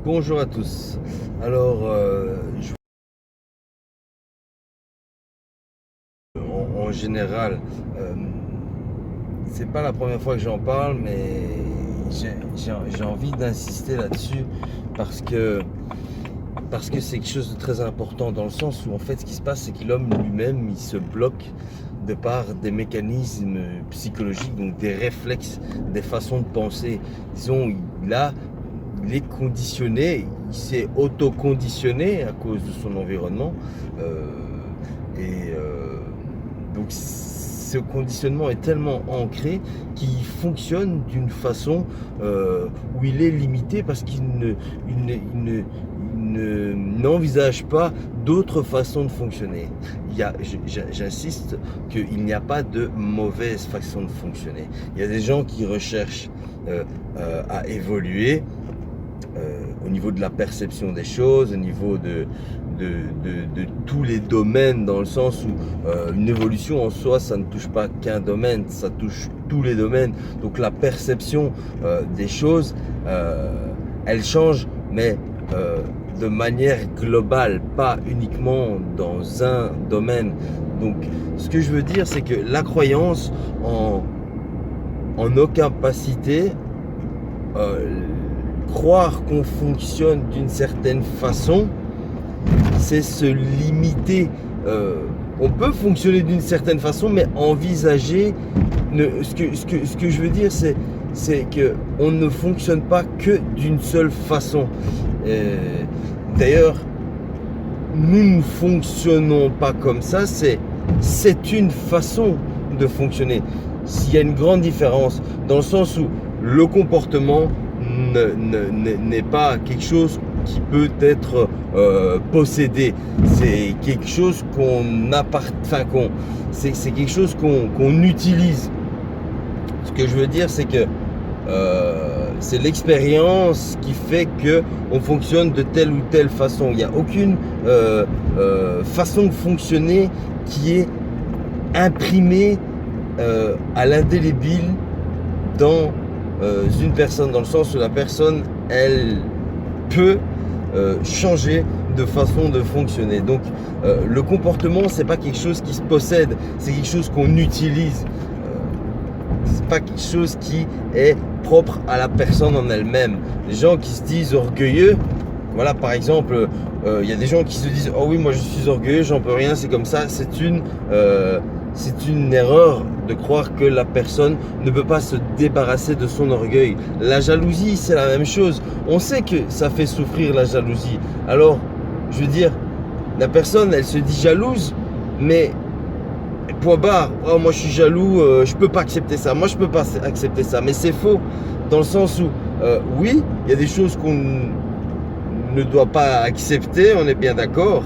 Bonjour à tous. Alors, en général, euh, c'est pas la première fois que j'en parle, mais j'ai envie d'insister là-dessus parce que parce que c'est quelque chose de très important dans le sens où en fait ce qui se passe c'est que l'homme lui-même il se bloque de par des mécanismes psychologiques, donc des réflexes, des façons de penser. Disons, il est conditionné, il s'est auto-conditionné à cause de son environnement. Euh, donc ce conditionnement est tellement ancré qu'il fonctionne d'une façon où il est limité parce qu'il n'envisage pas d'autres façons de fonctionner. J'insiste qu'il n'y a pas de mauvaise façon de fonctionner. Il y a des gens qui recherchent à évoluer au niveau de la perception des choses, au niveau de tous les domaines, dans le sens où une évolution en soi, ça ne touche pas qu'un domaine, ça touche tous les domaines. Donc la perception des choses, elle change, mais de manière globale, pas uniquement dans un domaine. Donc ce que je veux dire, c'est que la croyance en nos capacités, croire qu'on fonctionne d'une certaine façon, c'est se limiter. On peut fonctionner d'une certaine façon, mais envisager. Ce que je veux dire, c'est qu'on ne fonctionne pas que d'une seule façon. D'ailleurs, nous ne fonctionnons pas comme ça. C'est une façon de fonctionner. S'il y a une grande différence, dans le sens où le comportement n'est pas quelque chose qui peut être possédé. C'est quelque chose c'est quelque chose qu'on utilise. Ce que je veux dire, c'est que c'est l'expérience qui fait que on fonctionne de telle ou telle façon. Il n'y a aucune façon de fonctionner qui est imprimée à l'indélébile dans une personne, dans le sens où la personne, elle peut changer de façon de fonctionner. Donc le comportement, c'est pas quelque chose qui se possède, c'est quelque chose qu'on utilise. C'est pas quelque chose qui est propre à la personne en elle-même. Les gens qui se disent orgueilleux, voilà, par exemple, il y a des gens qui se disent oh oui, moi je suis orgueilleux, j'en peux rien, c'est comme ça. C'est une erreur de croire que la personne ne peut pas se débarrasser de son orgueil. La jalousie, c'est la même chose. On sait que ça fait souffrir la jalousie. Alors, je veux dire, la personne, elle se dit jalouse, mais point barre, oh moi je suis jaloux, je peux pas accepter ça. Moi je peux pas accepter ça. Mais c'est faux, dans le sens où, oui, il y a des choses qu'on ne doit pas accepter, on est bien d'accord,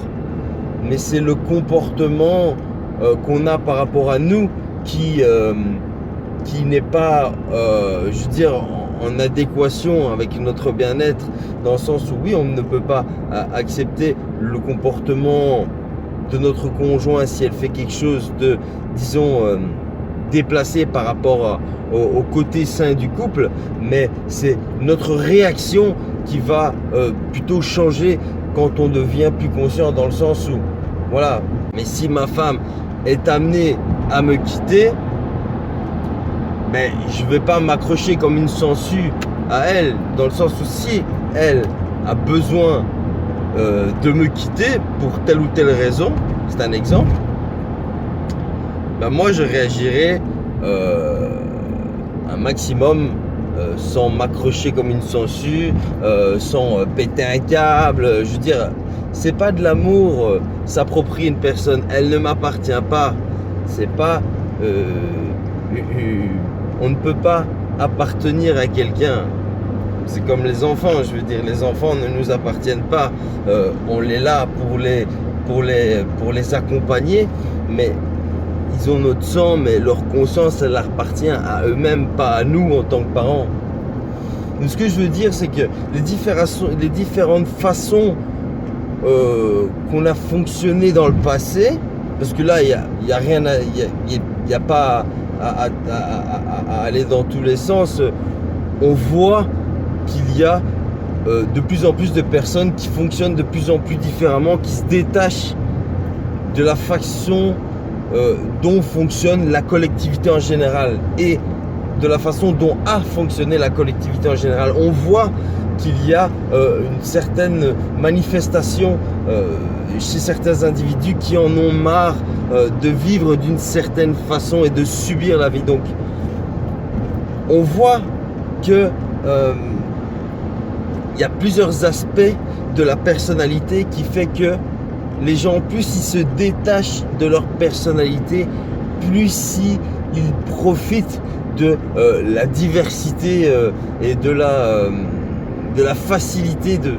mais c'est le comportement qu'on a par rapport à nous qui n'est pas, je veux dire, en adéquation avec notre bien-être, dans le sens où oui, on ne peut pas accepter le comportement de notre conjoint si elle fait quelque chose de, disons, déplacé par rapport au côté sain du couple, mais c'est notre réaction qui va plutôt changer quand on devient plus conscient, dans le sens où, voilà, mais si ma femme est amenée à me quitter, mais je ne vais pas m'accrocher comme une sangsue à elle, dans le sens où si elle a besoin de me quitter pour telle ou telle raison, c'est un exemple, ben moi je réagirai un maximum sans m'accrocher comme une sangsue, sans péter un câble. Je veux dire, c'est pas de l'amour s'approprier une personne, elle ne m'appartient pas. C'est pas on ne peut pas appartenir à quelqu'un. C'est comme les enfants, je veux dire, les enfants ne nous appartiennent pas. On est là pour les accompagner, mais ils ont notre sang, mais leur conscience, elle leur appartient à eux-mêmes, pas à nous en tant que parents. Donc, ce que je veux dire, c'est que les différentes façons qu'on a fonctionné dans le passé, parce que là, il y a rien, il y a pas à aller dans tous les sens. On voit qu'il y a de plus en plus de personnes qui fonctionnent de plus en plus différemment, qui se détachent de la façon dont fonctionne la collectivité en général et de la façon dont a fonctionné la collectivité en général. On voit qu'il y a une certaine manifestation chez certains individus qui en ont marre de vivre d'une certaine façon et de subir la vie. Donc, on voit que il y a plusieurs aspects de la personnalité qui fait que les gens, plus ils se détachent de leur personnalité, plus ils profitent de la diversité et de la facilité de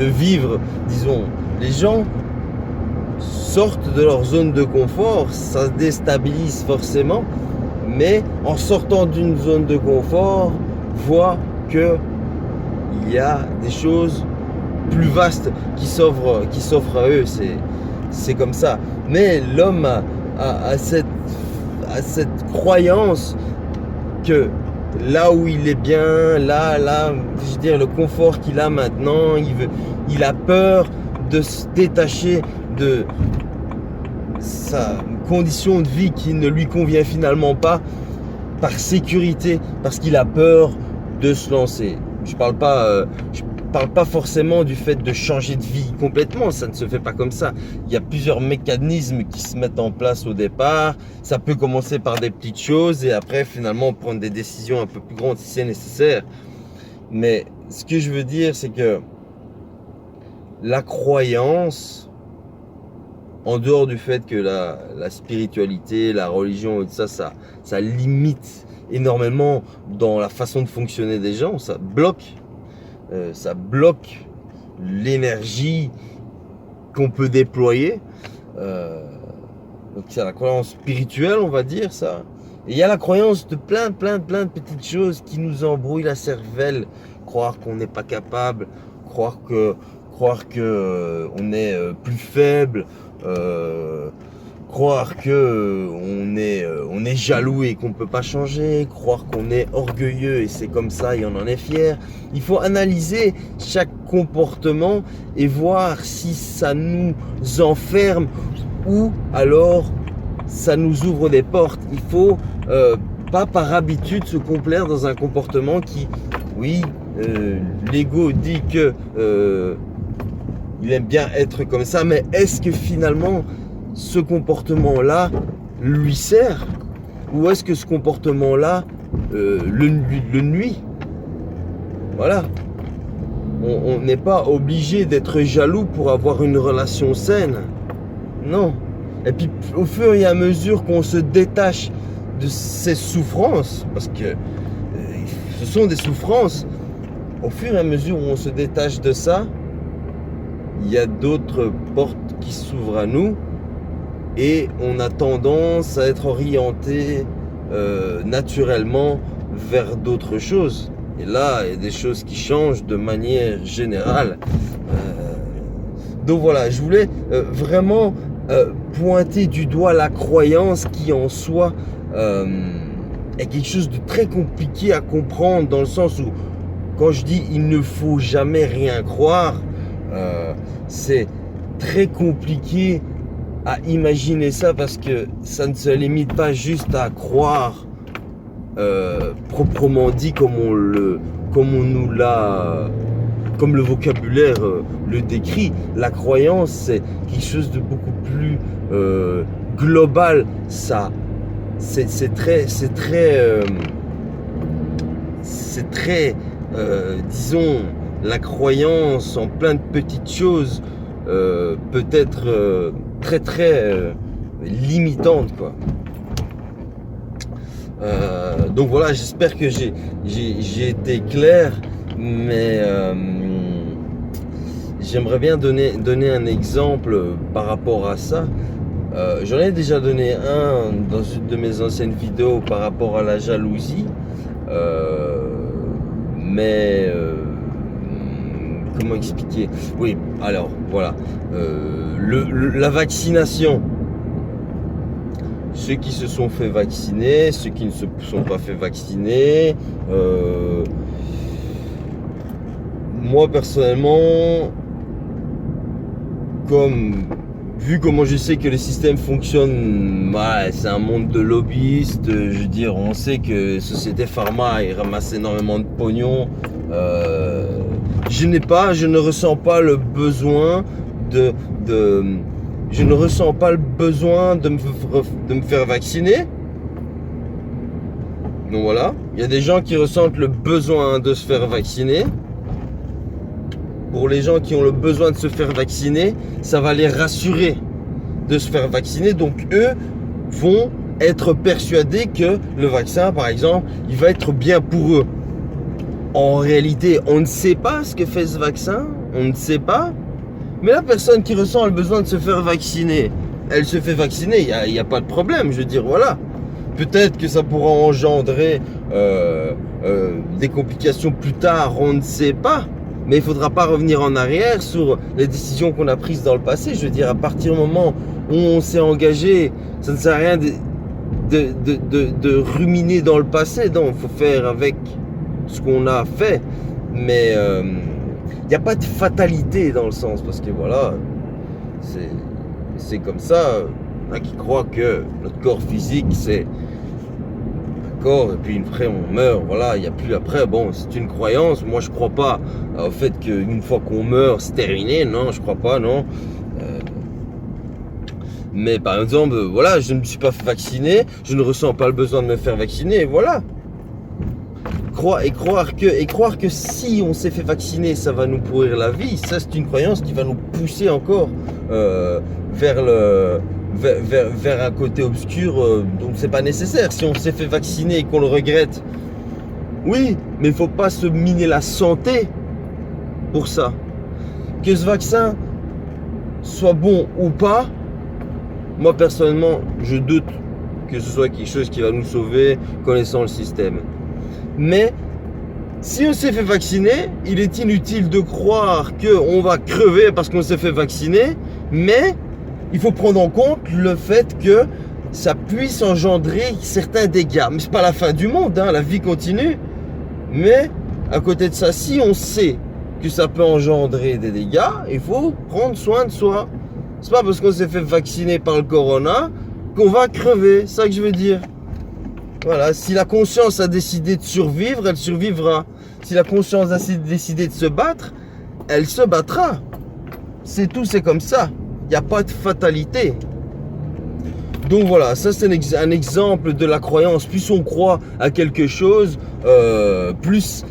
vivre, disons. Les gens sortent de leur zone de confort, ça déstabilise forcément, mais en sortant d'une zone de confort, voient que il y a des choses plus vastes qui s'offrent à eux. C'est comme ça. Mais l'homme a cette croyance que là où il est bien, là, je veux dire, le confort qu'il a maintenant, il a peur de se détacher de sa condition de vie qui ne lui convient finalement pas, par sécurité, parce qu'il a peur de se lancer. Je parle pas forcément du fait de changer de vie complètement, ça ne se fait pas comme ça. Il y a plusieurs mécanismes qui se mettent en place au départ. Ça peut commencer par des petites choses et après finalement prendre des décisions un peu plus grandes si c'est nécessaire. Mais ce que je veux dire, c'est que la croyance, en dehors du fait que la spiritualité, la religion et tout ça, ça limite énormément dans la façon de fonctionner des gens, ça bloque l'énergie qu'on peut déployer. Donc c'est la croyance spirituelle, on va dire ça. Et il y a la croyance de plein de petites choses qui nous embrouillent la cervelle. Croire qu'on n'est pas capable, croire que on est plus faible, croire que on est jaloux et qu'on peut pas changer, croire qu'on est orgueilleux et c'est comme ça et on en est fier. Il faut analyser chaque comportement et voir si ça nous enferme ou alors ça nous ouvre des portes. Il faut pas par habitude se complaire dans un comportement qui, oui, l'ego dit que il aime bien être comme ça, mais est-ce que finalement ce comportement-là lui sert, ou est-ce que ce comportement-là le nuit? Voilà. On n'est pas obligé d'être jaloux pour avoir une relation saine. Non. Et puis au fur et à mesure qu'on se détache de ces souffrances, parce que ce sont des souffrances, au fur et à mesure où on se détache de ça, il y a d'autres portes qui s'ouvrent à nous et on a tendance à être orienté naturellement vers d'autres choses. Et là, il y a des choses qui changent de manière générale. Donc voilà, je voulais vraiment pointer du doigt la croyance qui en soi est quelque chose de très compliqué à comprendre, dans le sens où quand je dis il ne faut jamais rien croire, c'est très compliqué à imaginer ça, parce que ça ne se limite pas juste à croire proprement dit comme le vocabulaire le décrit. La croyance, c'est quelque chose de beaucoup plus global. Ça, c'est très disons, la croyance en plein de petites choses peut être très limitante, quoi. Donc voilà, j'espère que j'ai été clair, mais j'aimerais bien donner un exemple par rapport à ça. J'en ai déjà donné un dans une de mes anciennes vidéos par rapport à la jalousie, mais comment expliquer? Oui, alors voilà, la vaccination. Ceux qui se sont fait vacciner, ceux qui ne se sont pas fait vacciner, moi personnellement, vu comment je sais que les systèmes fonctionnent, ouais, c'est un monde de lobbyistes. Je veux dire, on sait que Société Pharma, ils ramassent énormément de pognon. Je ne ressens pas le besoin je ne ressens pas le besoin de me faire vacciner. Donc voilà, il y a des gens qui ressentent le besoin de se faire vacciner. Pour les gens qui ont le besoin de se faire vacciner, ça va les rassurer de se faire vacciner. Donc eux vont être persuadés que le vaccin, par exemple, il va être bien pour eux. En réalité, on ne sait pas ce que fait ce vaccin, on ne sait pas. Mais la personne qui ressent le besoin de se faire vacciner, elle se fait vacciner, il n'y a pas de problème. Je veux dire, voilà. Peut-être que ça pourra engendrer des complications plus tard, on ne sait pas. Mais il ne faudra pas revenir en arrière sur les décisions qu'on a prises dans le passé. Je veux dire, à partir du moment où on s'est engagé, ça ne sert à rien de ruminer dans le passé. Non, il faut faire avec ce qu'on a fait. Mais il n'y a pas de fatalité dans le sens. Parce que voilà, c'est comme ça. Il y en a qui croient que notre corps physique, c'est et puis après on meurt, voilà, il n'y a plus après. Bon, c'est une croyance. Moi je crois pas au fait qu'une fois qu'on meurt c'est terminé. Non, je crois pas, non. Mais par exemple, voilà, je ne me suis pas fait vacciner, je ne ressens pas le besoin de me faire vacciner, voilà. Croire que si on s'est fait vacciner ça va nous pourrir la vie, ça c'est une croyance qui va nous pousser encore vers un côté obscur, donc c'est pas nécessaire. Si on s'est fait vacciner et qu'on le regrette, oui, mais il faut pas se miner la santé pour ça. Que ce vaccin soit bon ou pas, moi personnellement, je doute que ce soit quelque chose qui va nous sauver connaissant le système. Mais si on s'est fait vacciner, il est inutile de croire qu'on va crever parce qu'on s'est fait vacciner, mais il faut prendre en compte le fait que ça puisse engendrer certains dégâts. Mais c'est pas la fin du monde, hein, la vie continue. Mais à côté de ça, si on sait que ça peut engendrer des dégâts, il faut prendre soin de soi. C'est pas parce qu'on s'est fait vacciner par le corona qu'on va crever, c'est ça que je veux dire. Voilà, si la conscience a décidé de survivre, elle survivra. Si la conscience a décidé de se battre, elle se battra. C'est tout, c'est comme ça. Il n'y a pas de fatalité. Donc voilà, ça c'est un exemple de la croyance. Plus on croit à quelque chose, plus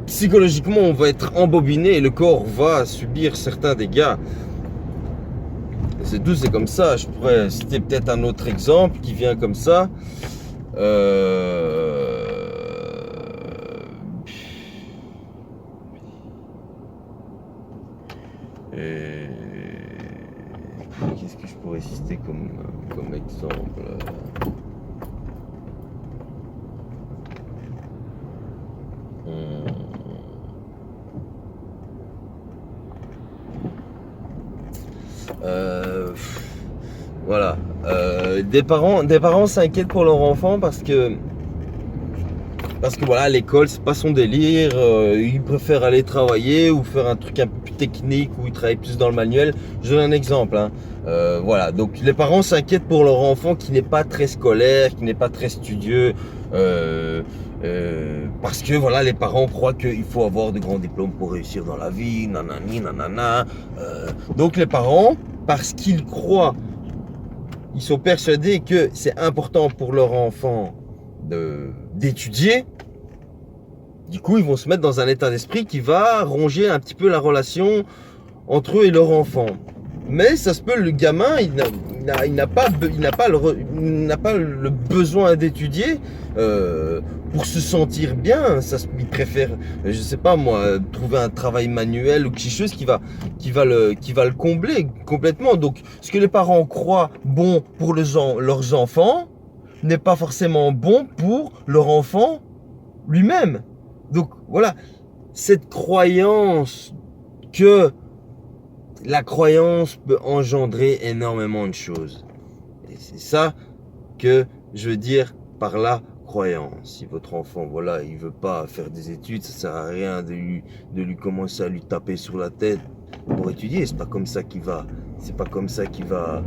psychologiquement on va être embobiné et le corps va subir certains dégâts. C'est tout, c'est comme ça. Je pourrais citer peut-être un autre exemple qui vient comme ça. Qu'est-ce que je pourrais citer comme exemple? Voilà. Des parents s'inquiètent pour leur enfant parce que voilà, l'école c'est pas son délire, ils préfèrent aller travailler ou faire un truc un peu plus technique où ils travaillent plus dans le manuel. Je donne un exemple, hein. Voilà, donc les parents s'inquiètent pour leur enfant qui n'est pas très scolaire, qui n'est pas très studieux, parce que voilà, les parents croient qu'il faut avoir de grands diplômes pour réussir dans la vie, nanani, nanana. Donc les parents, parce qu'ils croient, ils sont persuadés que c'est important pour leur enfant d'étudier. Du coup, ils vont se mettre dans un état d'esprit qui va ronger un petit peu la relation entre eux et leur enfant. Mais ça se peut, le gamin, il n'a pas le besoin d'étudier pour se sentir bien. Il préfère, je sais pas moi, trouver un travail manuel ou quelque chose qui va le combler complètement. Donc, ce que les parents croient bon pour leurs enfants n'est pas forcément bon pour leur enfant lui-même. Donc voilà, cette croyance que la croyance peut engendrer énormément de choses. Et c'est ça que je veux dire par la croyance. Si votre enfant, voilà, il veut pas faire des études, ça sert à rien de lui commencer à lui taper sur la tête pour étudier. C'est pas comme ça qu'il va. C'est pas comme ça qu'il va.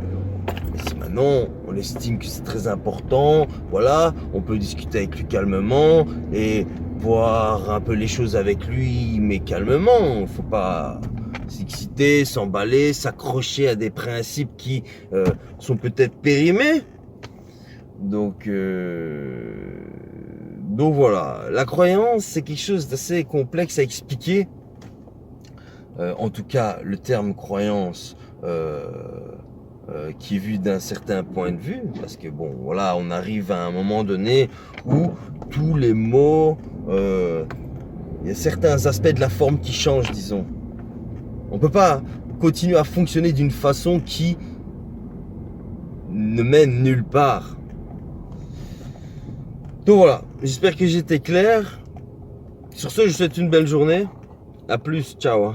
Si maintenant on estime que c'est très important, voilà, on peut discuter avec lui calmement et voir un peu les choses avec lui, mais calmement. Faut pas s'exciter, s'emballer, s'accrocher à des principes qui sont peut-être périmés. Donc voilà, la croyance c'est quelque chose d'assez complexe à expliquer. En tout cas, le terme croyance qui est vu d'un certain point de vue, parce que bon, voilà, on arrive à un moment donné où tous les mots, il y a certains aspects de la forme qui changent, disons. On peut pas continuer à fonctionner d'une façon qui ne mène nulle part. Donc voilà, j'espère que j'étais clair. Sur ce, je vous souhaite une belle journée. À plus, ciao.